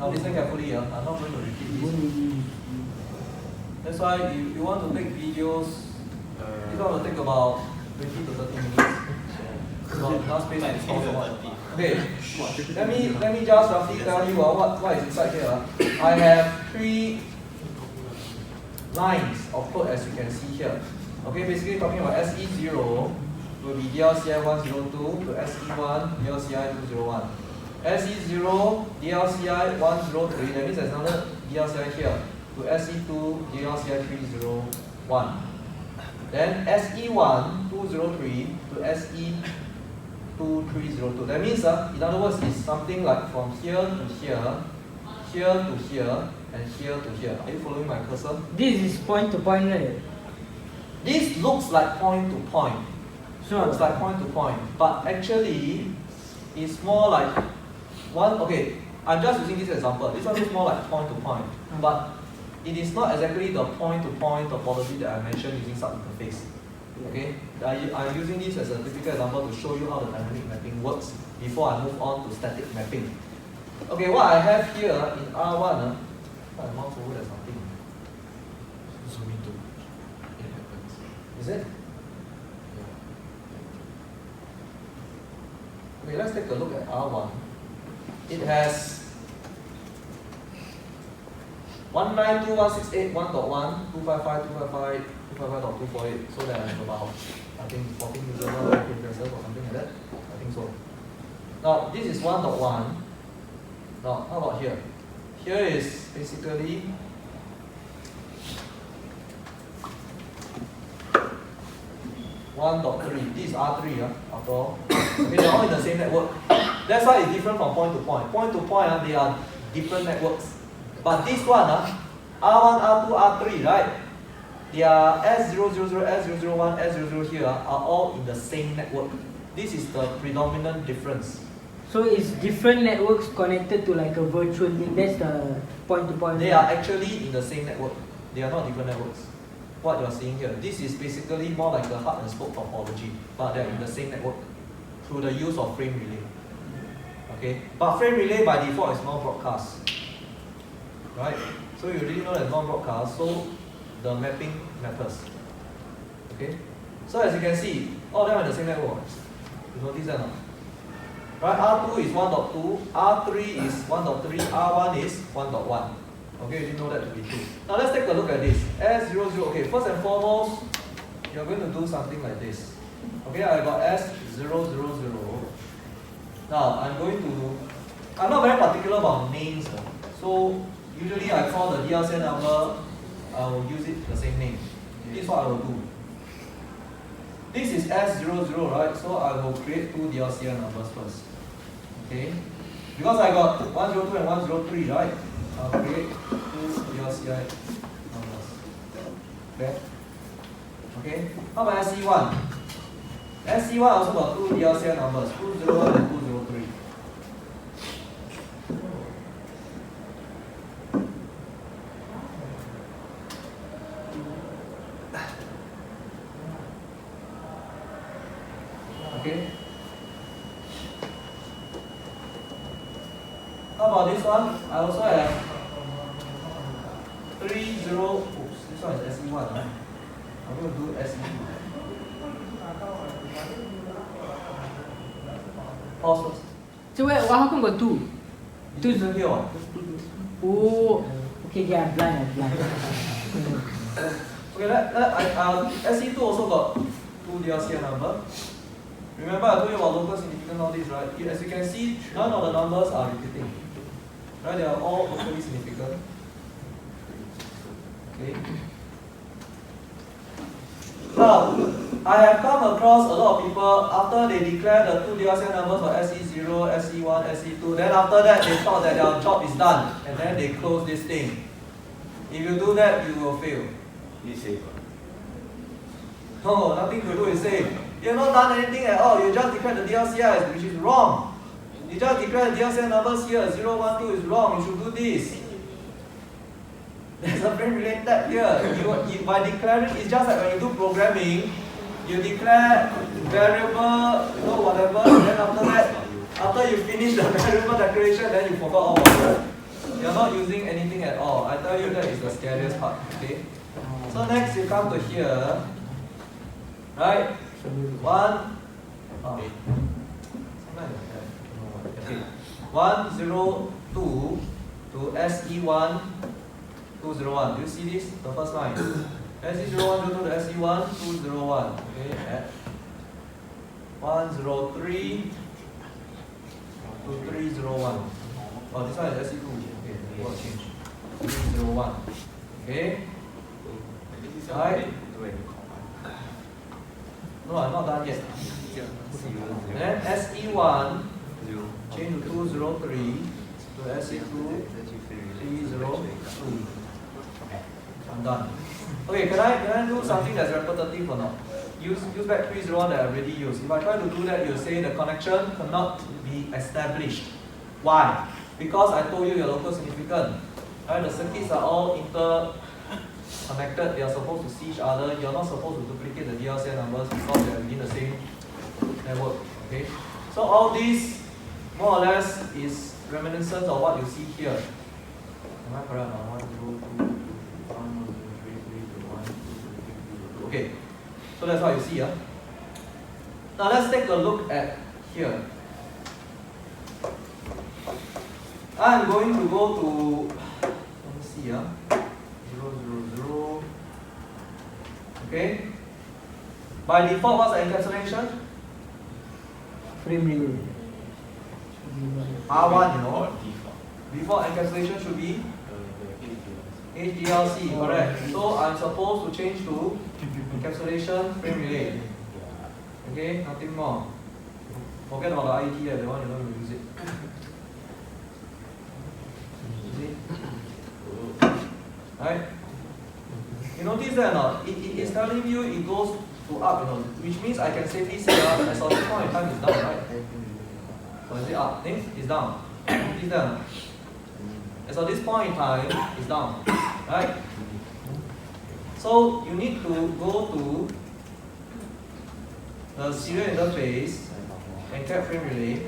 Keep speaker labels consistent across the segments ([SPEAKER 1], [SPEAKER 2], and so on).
[SPEAKER 1] Now listen carefully, I'm not going to repeat this. That's why you want to take videos, this one will take about 20 to 30 minutes. So now space to solve for what? Okay, let me just roughly tell you what is inside here. I have 3 lines of code as you can see here. Okay, basically talking about SE0 will be DLCI 102 to SE1 DLCI 201. SE0 DLCI 103, that means there's another DLCI here, to SE2 DLCI 301. Then SE1 203 to SE2 302. That means, in other words, it's something like from here to here, here to here, and here to here. Are you following my cursor?
[SPEAKER 2] This is point to point, right?
[SPEAKER 1] This looks like point to point.
[SPEAKER 2] Sure.
[SPEAKER 1] Looks like point to point, but actually, it's more like one. Okay, I'm just using this example. This one looks more like point to point, but it is not exactly the point to point topology that I mentioned using subinterface. Okay, I'm using this as a typical example to show you how the dynamic mapping works before I move on to static mapping. Okay, what I have here in R1, I mouse over there's something.
[SPEAKER 3] Zoom into it happens.
[SPEAKER 1] Is it? Okay, let's take a look at R1. It has 192.168.1.1, 255, 255, 255.248. So that I have about, I think, 14 usable preferences or something like that. I think so. Now, this is 1.1. Now, how about here? Here is basically (1.3). This is R3, after all. Okay, they're all in the same network. That's why it's different from point to point. Point to point, they are different networks. But this one, R1, R2, R3, right? They are S000, S001, S00 here are all in the same network. This is the predominant difference.
[SPEAKER 2] So it's different networks connected to like a virtual link. That's the point to point.
[SPEAKER 1] They are actually in the same network. They are not different networks. What you are seeing here, this is basically more like a hub and spoke topology, but they are in the same network through the use of frame relay. Okay, but frame relay by default is non-broadcast, right? So you already know that non-broadcast, so the mapping matters. Okay, so as you can see, all of them are in the same network. You notice that, no? Right, R2 is 1.2, R3 is 1.3, R1 is 1.1. Okay, you didn't know that to be true. Now let's take a look at this. S00, okay, first and foremost, you're going to do something like this. Okay, I got S000. Now, I'm not very particular about names. So, usually I call the DLCI number, I will use it the same name. This is what I will do. This is S00, right? So I will create 2 DLCI numbers first. Okay? Because I got 102 and 103, right? I'll create 2 DLCI numbers. Okay? Okay? How about SE1? SE1 also got 2 DLCI numbers, 201 and 203. Okay. How about this one? I also have 30. Oops, this one is SE1, right? I'm going to do SE2. Pause first.
[SPEAKER 2] So wait, how come got 2?
[SPEAKER 1] Two is here. What?
[SPEAKER 2] Oh, okay, yeah, I'm blind.
[SPEAKER 1] Okay, SE2 also got 2 DLCI number. Remember I told you about local significance, all this, right? As you can see, none of the numbers are repeating. Right? They are all locally significant. Okay. Now, I have come across a lot of people after they declare the 2 DLCI numbers for SE0, SE1, SE2, then after that they thought that their job is done and then they close this thing. If you do that, you will fail.
[SPEAKER 3] Be safe.
[SPEAKER 1] No, nothing to do with safe. You have not done anything at all. You just declared the DLCI, which is wrong. You just declared the DLCI numbers here. 0, 1, 2 is wrong. You should do this. There's a frame relay tab here. You, by declaring, it's just like when you do programming, you declare variable, whatever, and then after that, after you finish the variable declaration, then you forgot all about it. You're not using anything at all. I tell you that is the scariest part. Okay. So next you come to here, right? One. Okay. 102 to SE1 201. Do you see this? The first line. SE01 to SE1 201. Okay. At 103 to 301. Oh, this one is SE2. Okay, we'll change. 301. Okay. Right. No, I'm not done yet. Then SE1 change to 203 to SE2 302. I'm done. Okay, can I do something that's repetitive or not? Use back 301 that I already used. If I try to do that, you say the connection cannot be established. Why? Because I told you your local significant. Right? The circuits are all interconnected. They are supposed to see each other. You are not supposed to duplicate the DLCN numbers because they are within the same network. Okay. So all this more or less is reminiscent of what you see here. Am I correct now? 1, 0, 2, 1, 3, 3, 1, 2, 3, 2. Okay. So that's what you see. Now let's take a look at here. I'm going to go to, let me see, 0, 0, 0. Okay. By default, what's the encapsulation?
[SPEAKER 2] Frame relay.
[SPEAKER 1] R1, you know. Default encapsulation should be HDLC, correct. So I'm supposed to change to encapsulation frame relay. Okay, nothing more. Forget about the IET, the one you don't use it. Right? You notice that or not? It is telling you it goes to up, which means I can safely say as of this point in time it's down, right? Or is it up? It's down. Notice that. As of this point in time, it's down, right? So you need to go to the serial interface and cap frame relay,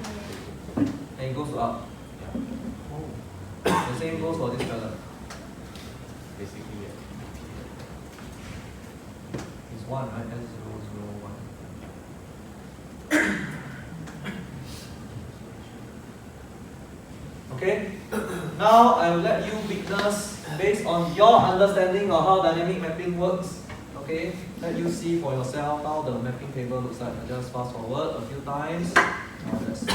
[SPEAKER 1] and it goes to up. The same goes for this fella.
[SPEAKER 3] Basically, yeah.
[SPEAKER 1] It's 1, right? S001. Okay? Now I will let you witness based on your understanding of how dynamic mapping works. Okay? Let you see for yourself how the mapping table looks like. I just fast forward a few times. Now let's see.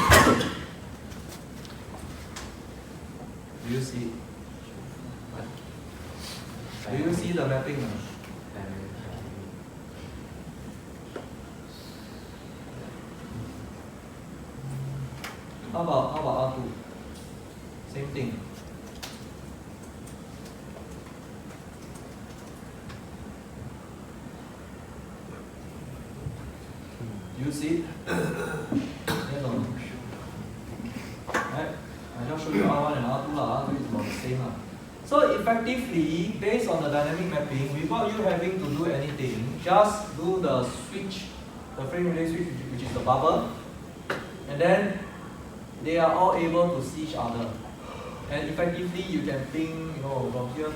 [SPEAKER 1] Do you see? Do you see the mapping? How about R2? Same thing. Do you see it? Yes or no? Right? I just show you R1 and R2 lah. R2 is about the same lah. So effectively, based on the dynamic mapping, without you having to do anything, just do the switch, the frame relay switch, which is the bubble, and then they are all able to see each other. And effectively, you can ping, from here to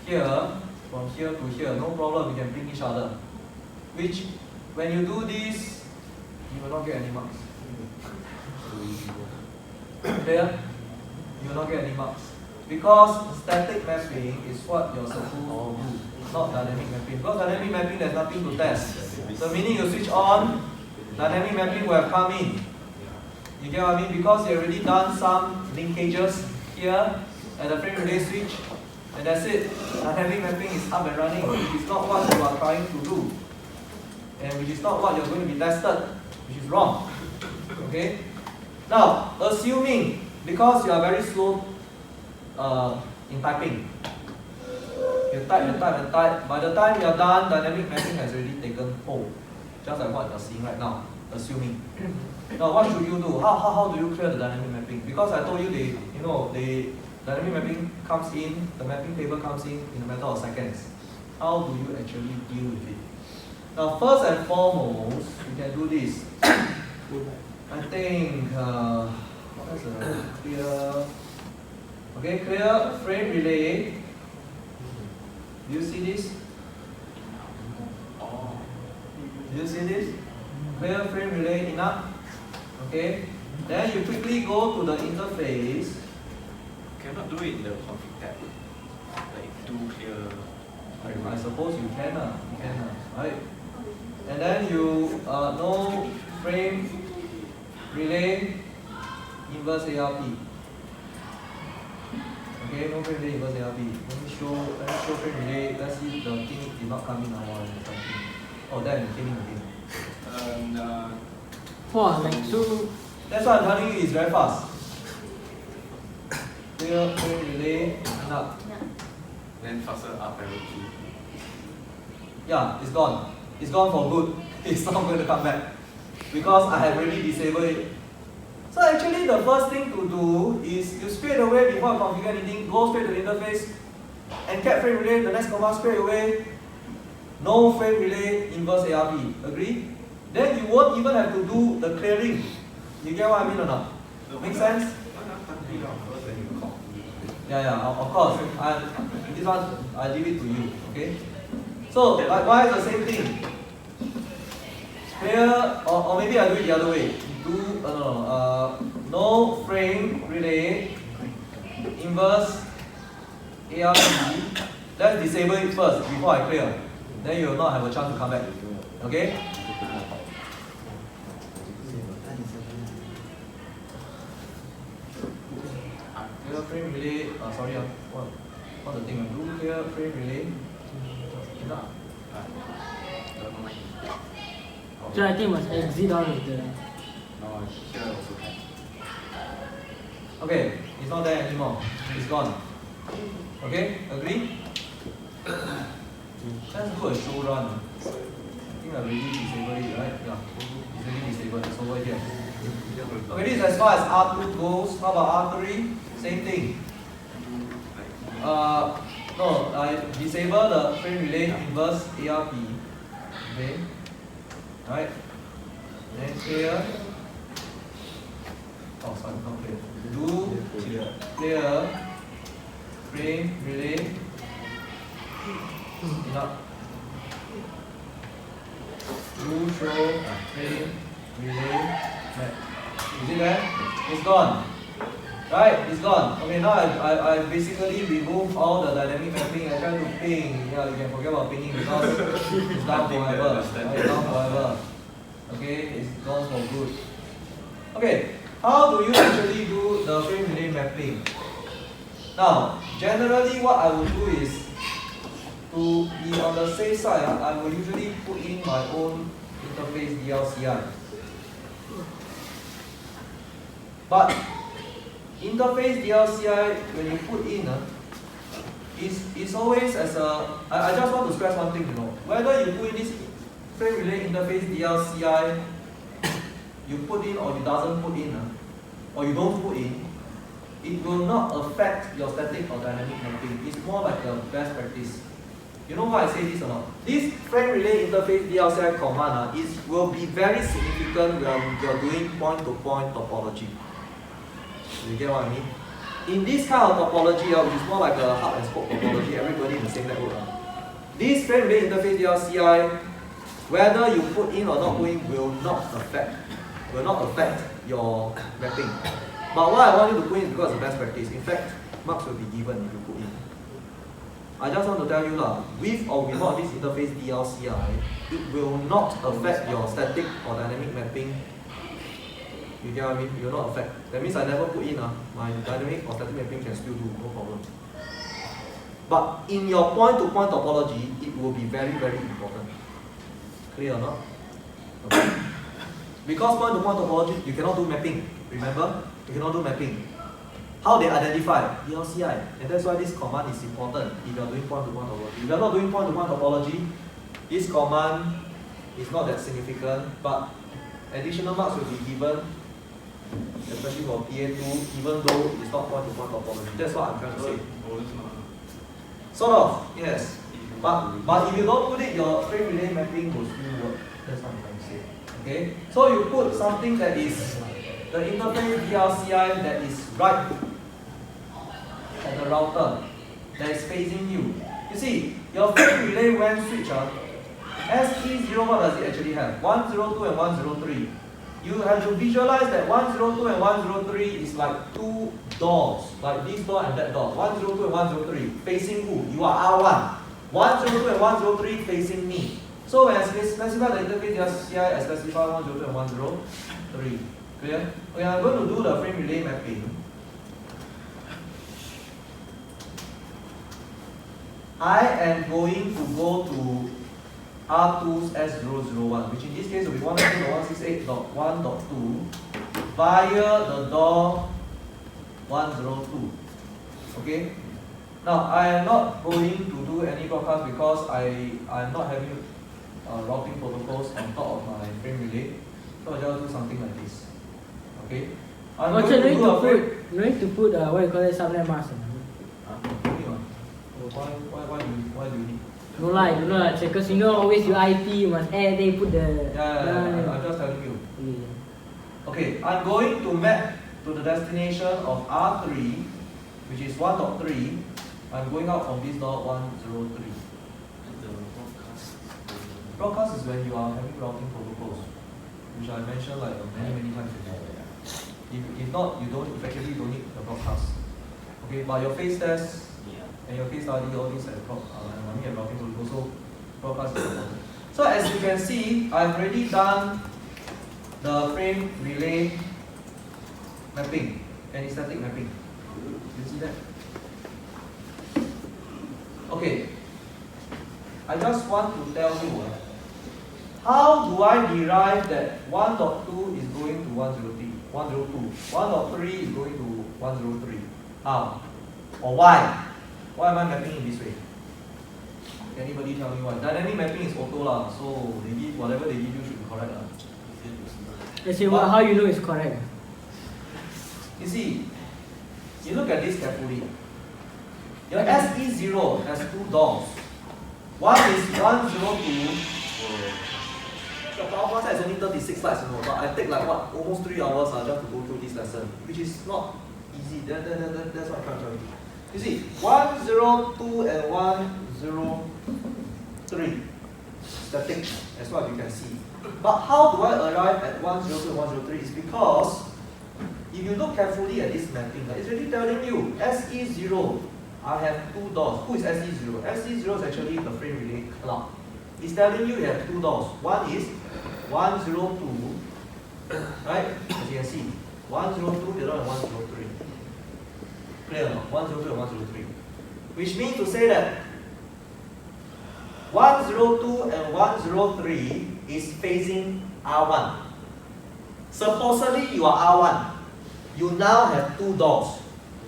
[SPEAKER 1] here, from here to here, no problem. You can ping each other. Which, when you do this, you will not get any marks. Clear? You will not get any marks. Because static mapping is what you're supposed to do, not dynamic mapping. Because dynamic mapping, there's nothing to test. The minute you switch on, dynamic mapping will have come in. You get what I mean? Because you already done some linkages here at the frame relay switch, and that's it. Dynamic mapping is up and running, which is not what you are trying to do, and which is not what you're going to be tested, which is wrong. Okay? Now, assuming, because you are very slow in typing, you type, by the time you are done, dynamic mapping has already taken hold, just like what you're seeing right now, assuming. Now, what should you do? How do you clear the dynamic mapping? Because I told you, dynamic mapping comes in, the mapping table comes in a matter of seconds. How do you actually deal with it? Now, first and foremost, you can do this. I think, what's a clear Okay, clear frame relay. Do you see this?
[SPEAKER 3] Oh.
[SPEAKER 1] Do you see this? Clear frame relay enough? Okay. Then you quickly go to the interface.
[SPEAKER 3] Cannot do it in the config tab. Like do clear.
[SPEAKER 1] I suppose you can, right? And then you know frame relay inverse ARP. Okay, no frame relay inverse ARP. Let me show frame relay. Let's see if the thing did not come in or something. Oh, then it came in again.
[SPEAKER 3] No.
[SPEAKER 2] Wow, like so.
[SPEAKER 1] That's why I'm telling you, it's very fast. Clear frame relay up.
[SPEAKER 3] Then faster up arrow key.
[SPEAKER 1] Yeah, it's gone. It's gone for good. It's not going to come back because I have already disabled it. So actually, the first thing to do is you straight away before you configure anything, go straight to the interface and cat frame relay. The next command straight away. No frame relay inverse ARP. Agree? Then you won't even have to do the clearing. You get what I mean or not? Make sense? Yeah, of course. This one I leave it to you. Okay. So likewise the same thing. Clear, or maybe I do it the other way. Do no frame relay inverse ARP. Let's disable it first before I clear. Then you will not have a chance to come back. Okay? Clear frame relay. Sorry, what the thing? Do clear frame relay. Enough.
[SPEAKER 2] So I think must exit out of the.
[SPEAKER 3] No, here also can.
[SPEAKER 1] Okay, it's not there anymore. It's gone. Okay, agree? Let's do a show run. I think I already disabled it, right? Yeah, it's already disabled. It's over here. Okay, this is as far as R2 goes. How about R3? Same thing. No, I disable the frame relay inverse ARP. Okay. Right. Then clear. Oh, sorry, not clear. Do clear frame relay. Enough. Do show frame relay map. Is it there? It's gone. Right, it's gone. Okay, now I basically remove all the dynamic mapping. I try to ping. Yeah, you can forget about pinging because it's down forever. Right, it's down forever. Okay, it's gone for good. Okay, how do you actually do the frame relay mapping? Now, generally what I will do is to be on the safe side, I will usually put in my own interface DLCI. But interface DLCI, when you put in, it's always as a. I just want to stress one thing, whether you put in this frame relay interface DLCI, you put in or you doesn't put in, or you don't put in, it will not affect your static or dynamic mapping. It's more like a best practice. You know why I say this or not? This frame relay interface DLCI command will be very significant when you're doing point-to-point topology. You get what I mean? In this kind of topology, which is more like a hub and spoke topology, everybody in the same network. This frame relay interface DLCI, whether you put in or not put in, will not affect your mapping. But what I want you to put in is because it's best practice. In fact, marks will be given if you put in. I just want to tell you with or without this interface DLCI, it will not affect your static or dynamic mapping. You get what I mean? It will not affect. That means I never put in my dynamic or static mapping can still do, no problem. But in your point-to-point topology, it will be very, very important. Clear or not? Okay. Because point-to-point topology, you cannot do mapping. Remember? You cannot do mapping. How they identify? DLCI. And that's why this command is important if you are doing point-to-point topology. If you are not doing point-to-point topology, this command is not that significant, but additional marks will be given, especially for PA2, even though it's not point-to-point topology. That's what I'm trying to say. Sort of, yes. But if you don't put it, your frame relay mapping will still work. That's what I'm trying to say. Okay? So you put something that is the interface DLCI that is right at the router that is facing you. You see, your frame relay WAN switch, SE0, what does it actually have? 102 and 103. You have to visualize that 102 and 103 is like two doors, like this door and that door. 102 and 103 facing who? You are R1. 102 and 103 facing me. So when I specify the interface, just CI, I specify 102 and 103. Clear? Okay, I'm going to do the frame relay mapping. I am going to go to R2's S001, which in this case will be 192.168.1.2 via the door 102. Okay? Now, I am not going to do any broadcast because I am not having routing protocols on top of my frame relay. So I'll just do something like this. Okay? I'm
[SPEAKER 2] Also,
[SPEAKER 1] going to do a
[SPEAKER 2] no need to put what you call it, subnet mask.
[SPEAKER 1] Why do you need?
[SPEAKER 2] No lah, you know lah, because you know always you IP, you must add, they put the...
[SPEAKER 1] Yeah, I'm just telling you.
[SPEAKER 2] Yeah.
[SPEAKER 1] Okay, I'm going to map to the destination of R3, which is 1.3. I'm going out from this door 103.
[SPEAKER 3] The broadcast.
[SPEAKER 1] Broadcast is when you are having routing protocols, which I mentioned like many times before. If not, you don't effectively don't need the broadcast. Okay, but your phase test and your case study, all these have routing protocols, so broadcast is important. So as you can see, I've already done the frame relay mapping and static mapping. You see that? Okay. I just want to tell you how do I derive that 1.2 is going to 103, 102, 1.3 is going to 103. How? Or why? Why am I mapping in this way? Anybody tell me why? Dynamic mapping is auto lah, so they give whatever they give you should be correct lah.
[SPEAKER 2] Let's say how you know it's correct.
[SPEAKER 1] You see, you look at this carefully. Your SE0 has two doors. One is 102. The PowerPoint is only 36 slides, you know, but I take like what, almost 3 hours just to go through this lesson, which is not easy. That's what I'm trying to tell you. You see, 102 and 103 static, as what you can see. But how do I arrive at 102 and 103 is because if you look carefully at this mapping, it's really telling you SE0, I have two doors. Who is SE0? SE0 is actually the frame relay cloud. It's telling you have two doors. One is 102, right? As you can see, 102, the other one 103. Clear now? 102 and 103. Which means to say that 102 and 103 is facing R1. Supposedly you are R1. You now have two doors,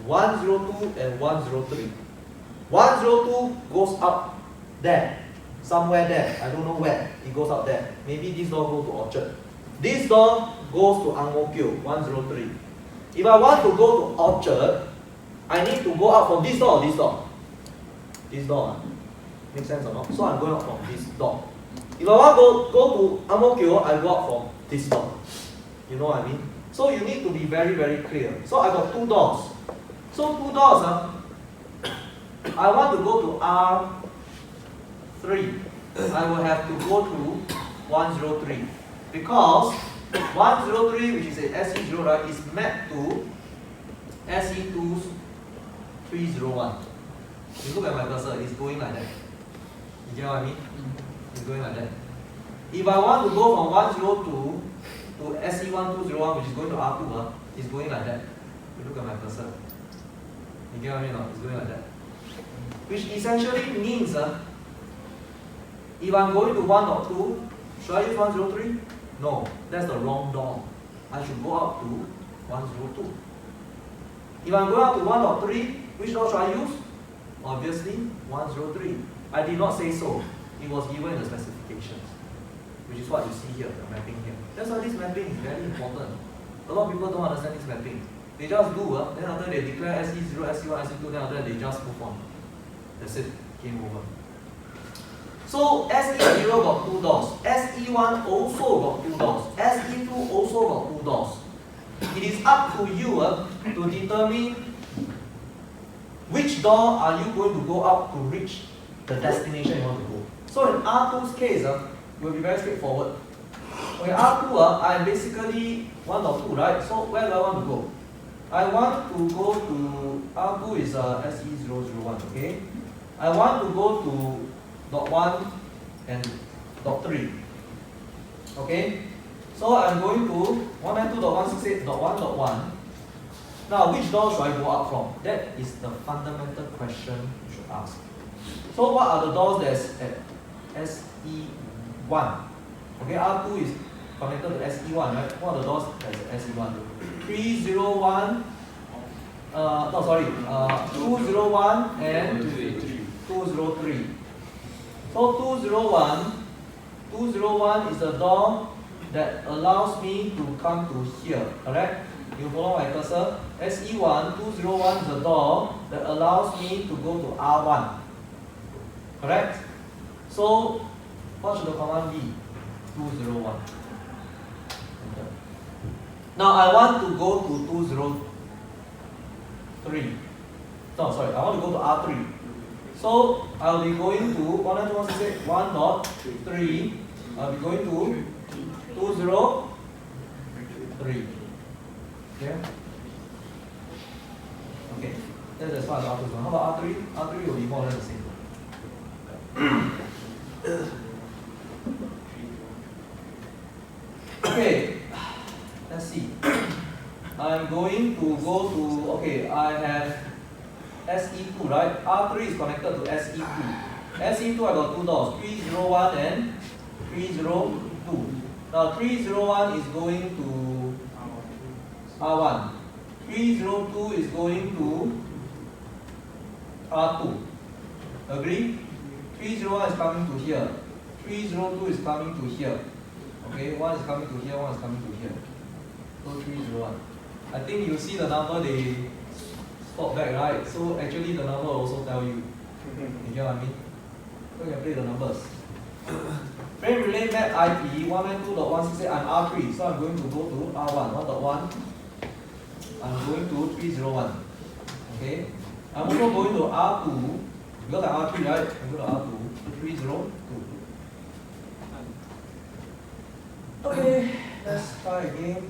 [SPEAKER 1] 102 and 103. 102 goes up there, somewhere there. I don't know where. It goes up there. Maybe this door goes to Orchard. This door goes to Ang Mo Kio, 103. If I want to go to Orchard, I need to go out from this door or this door? This door. Make sense or not? So I'm going out from this door. If I want to go to Ang Mo Kio, I go out from this door. You know what I mean? So you need to be very, very clear. So I got two doors. So two doors, I want to go to R3. I will have to go to 103. Because 103, which is a SE0, right, is mapped to SE2's 301. You look at my cursor, it's going like that. You get what I mean? It's going like that. If I want to go from 102 to SE1201, which is going to R2, it's going like that. You look at my cursor. You get what I mean? It's going like that. Which essentially means if I'm going to 1 or 2, should I use 103? No, that's the wrong door. I should go up to 102. If I'm going up to 1 or 3, which door should I use? Obviously, 103. I did not say so. It was given in the specifications, which is what you see here, the mapping here. That's why this mapping is very important. A lot of people don't understand this mapping. They just do, then after they declare SE0, SE1, SE2, then after that they just move on. That's it. Game over. So SE0 got two doors. SE1 also got two doors. SE2 also got two doors. It is up to you to determine which door are you going to go out to reach the destination you want to go? So in R2's case, it will be very straightforward. Okay, R2, I'm basically 1 or 2, right? So where do I want to go? I want to go to, R2 is SE001, okay? I want to go to dot 1 and dot 3. Okay? So I'm going to 192.168.1.1. Now, which door should I go out from? That is the fundamental question you should ask. So what are the doors that's at SE1? Okay, R2 is connected to SE1, right? What are the doors that's at SE1? 301, 201 and 203. So 201 is the door that allows me to come to here, correct? You follow my cursor? SE1, 201 is the door that allows me to go to R1, correct? So what should the command be? 201. Enter. Now I want to go to 203. No, sorry, I want to go to R3. So I'll be going to 192.168.1.3. I'll be going to 203. Yeah? Okay. That's as far as R2 is concerned. How about R3? R3 will be more or less the same. Okay. Let's see. I'm going to go to, okay, I have SE2, right? R3 is connected to SE2. SE2, I got 2 doors, 301 and 302. Now 301 is going to R1. 302 is going to R2. Agree? 301 is coming to here. 302 is coming to here. Okay, one is coming to here, one is coming to here. So 301. I think you see the number they swap back, right? So actually the number will also tell you. You get what I mean? So you can play the numbers. Frame relay map IP 192.168. I'm R3, so I'm going to go to R1. 1.1. I'm going to 301. Okay? I'm also going to R2. Because I'm R3, right? I'm going to R2 to 302. Okay, let's try again.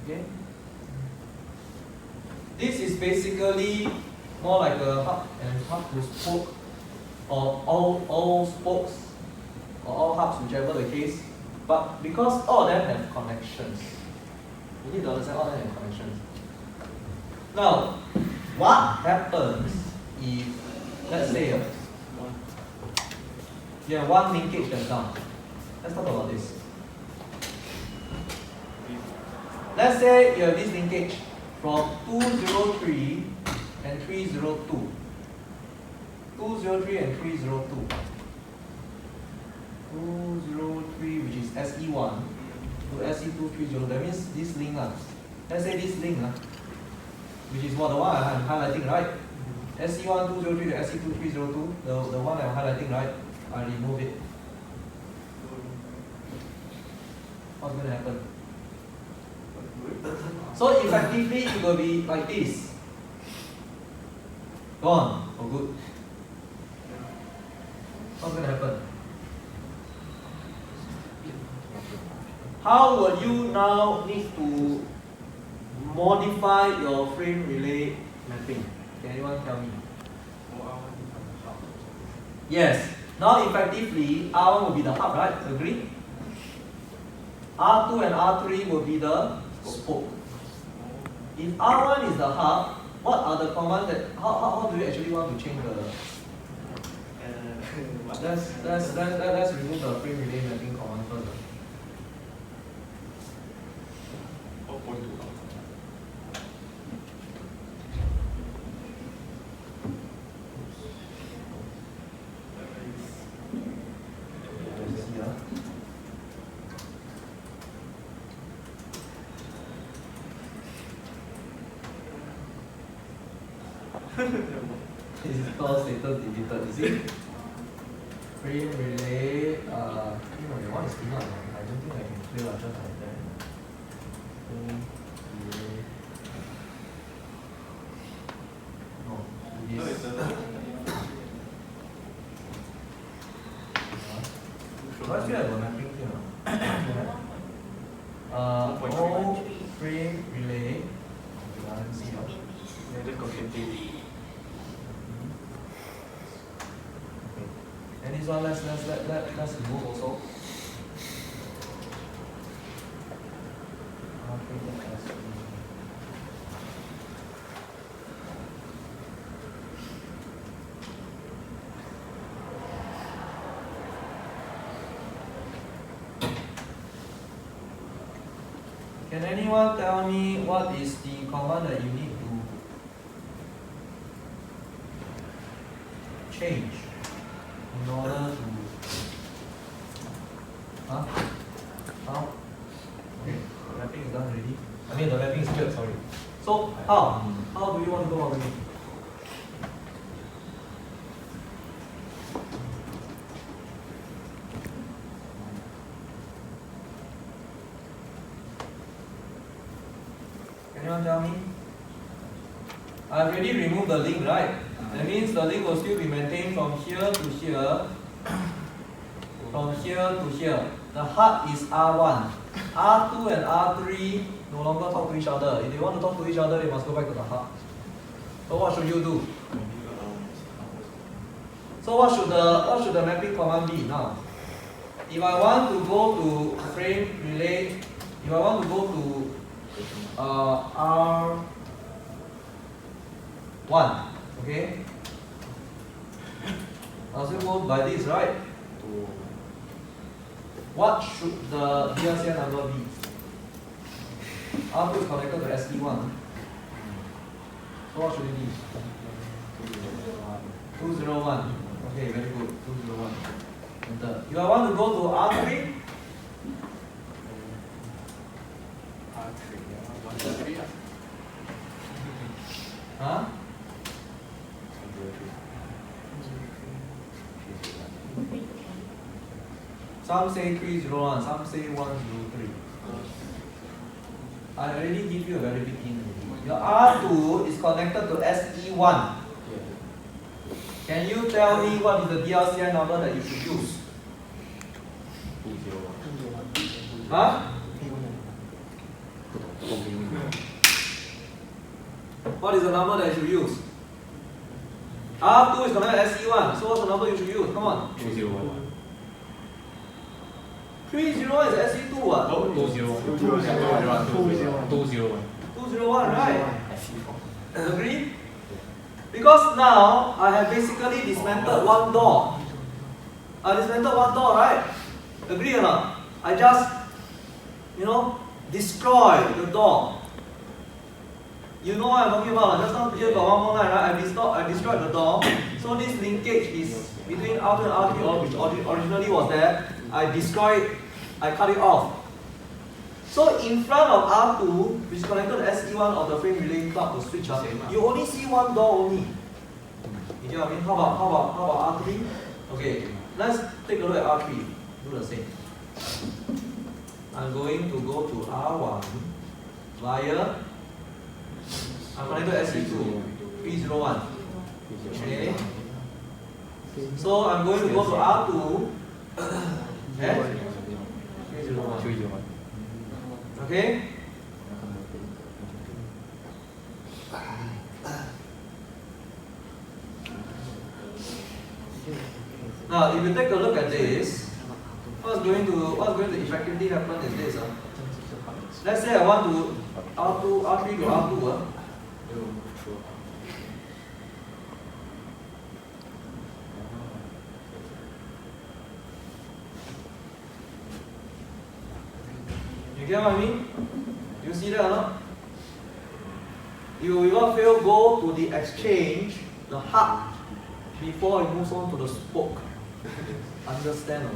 [SPEAKER 1] Okay. This is basically more like a hub and spoke, or all spokes, or all hubs, whichever the case. But because all of them have connections, you need to understand all of them have connections. Now, what happens if, let's say, you have one linkage that's down? Let's talk about this. Let's say you have this linkage from 203 and 302. 203 and 302. 203, which is SE1 to SE2 30. That means this link. Let's say this link, which is what the one I'm highlighting, right? SE1 203 to SE2 302, the one I'm highlighting, right? I remove it. What's going to happen? So effectively, it will be like this. Gone for good. What's going to happen? How will you now need to modify your frame relay mapping? Can anyone tell me? Yes. Now effectively, R1 will be the hub, right? Agree? R2 and R3 will be the spoke. If R1 is the hub, what are the commands that, how do you actually want to change the, let's remove the frame relay mapping command first. This is called status deleted, you see? Frame relay, the one is still not, I don't think I can clear just like that. Frame relay. still have a mapping here. O frame relay. Okay, let me see.
[SPEAKER 3] Yeah, just calculate.
[SPEAKER 1] And this one, let's remove also. Can anyone tell me what is the command that you need to change in order to How? Okay, the mapping is done already. I mean the mapping is cleared, sorry. So how do you want to go about it? Anyone tell me? I already removed the link, right? That means the link will still be maintained from here to here, from here to here. The hub is R1. R2 and R3 no longer talk to each other. If they want to talk to each other, they must go back to the hub. So what should you do? So what should the mapping command be now? If I want to go to frame relay, if I want to go to R1, okay? I'll still go by this, right? What should the DLCN number be? R2 is connected to SE1. So what should it be? 201. Okay, very good. 201. Enter. If I want to go to R3, huh? Some say 301, some say 103. I already give you a very big hint. Your R2 is connected to SE1. Can you tell me what is the DLCN number that you should use? Huh? What is the number that you should use? R2 is connected to SE1. So what's the number you should use? Come on.
[SPEAKER 3] 201.
[SPEAKER 1] 301 is SE2 what?
[SPEAKER 3] Oh, 201. 201.
[SPEAKER 1] 201, right? Agree? Because now I have basically dismantled one door. I dismantled one door, right? Agree or not? I just, destroy the door. You know what I'm talking about? Just now here got one more line, right? I destroyed the door. So this linkage is between R2 and R3, which originally was there. I destroyed, I cut it off. So in front of R2, which is connected to SE1 of the frame relay clock to switch up, you only see one door only. You get what I mean? How about R3? Okay, let's take a look at R3. Do the same. I'm going to go to R1 via, I'm connected to SE2, 301. Okay. So I'm going to go to R2 at 301. Okay? Now, if you take a look at this, what's going to effectively happen is this. Let's say I want to R3 to R2. You get what I mean? You see that or not? You will without fail go to the exchange, the hub, before it moves on to the spoke. Understand or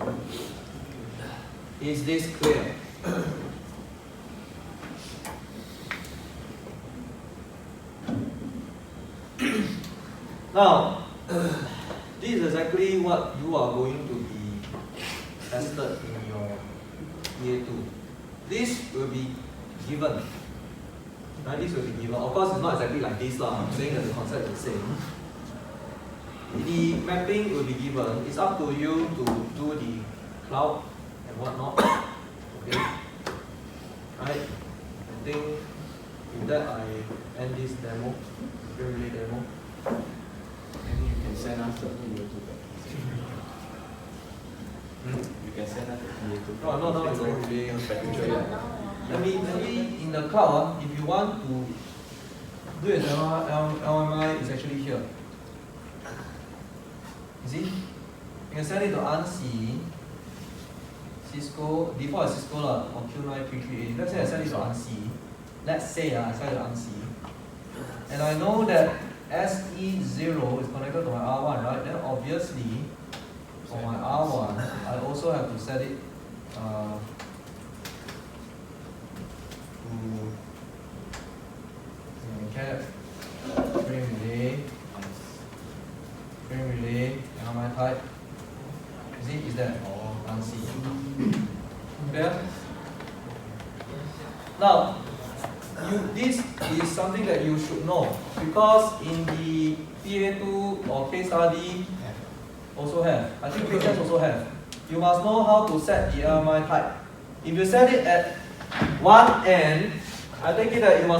[SPEAKER 1] not? Is this clear? Now, this is exactly what you are going to be tested in your year 2. This will be given. Right? This will be given. Of course, it's not exactly like this. I'm saying that the concept is the same. the mapping will be given. It's up to you to do the cloud and whatnot. Okay. Right. I think with that I end this demo. Frame relay demo.
[SPEAKER 3] Maybe you can send us the YouTube. You can send us the YouTube.
[SPEAKER 1] No, no, it's frame relay.
[SPEAKER 3] Better.
[SPEAKER 1] Maybe in the cloud, if you want to do it as LMI, it's actually here. You see? You can send it to ANSI, Cisco, default is Cisco lah, or Q9338. Let's say I send it to ANSI. Let's say I send it to ANSI. And I know that SE0 is connected to my R1, right? Then obviously, for my R1, I also have to set it to cap frame relay, and my type. You see, is that all ANSI? Clear? Now, this is something that you should know because in the PA2 or case study also have. I think PHS also have. You must know how to set the LMI type. If you set it at one end, I take it that you must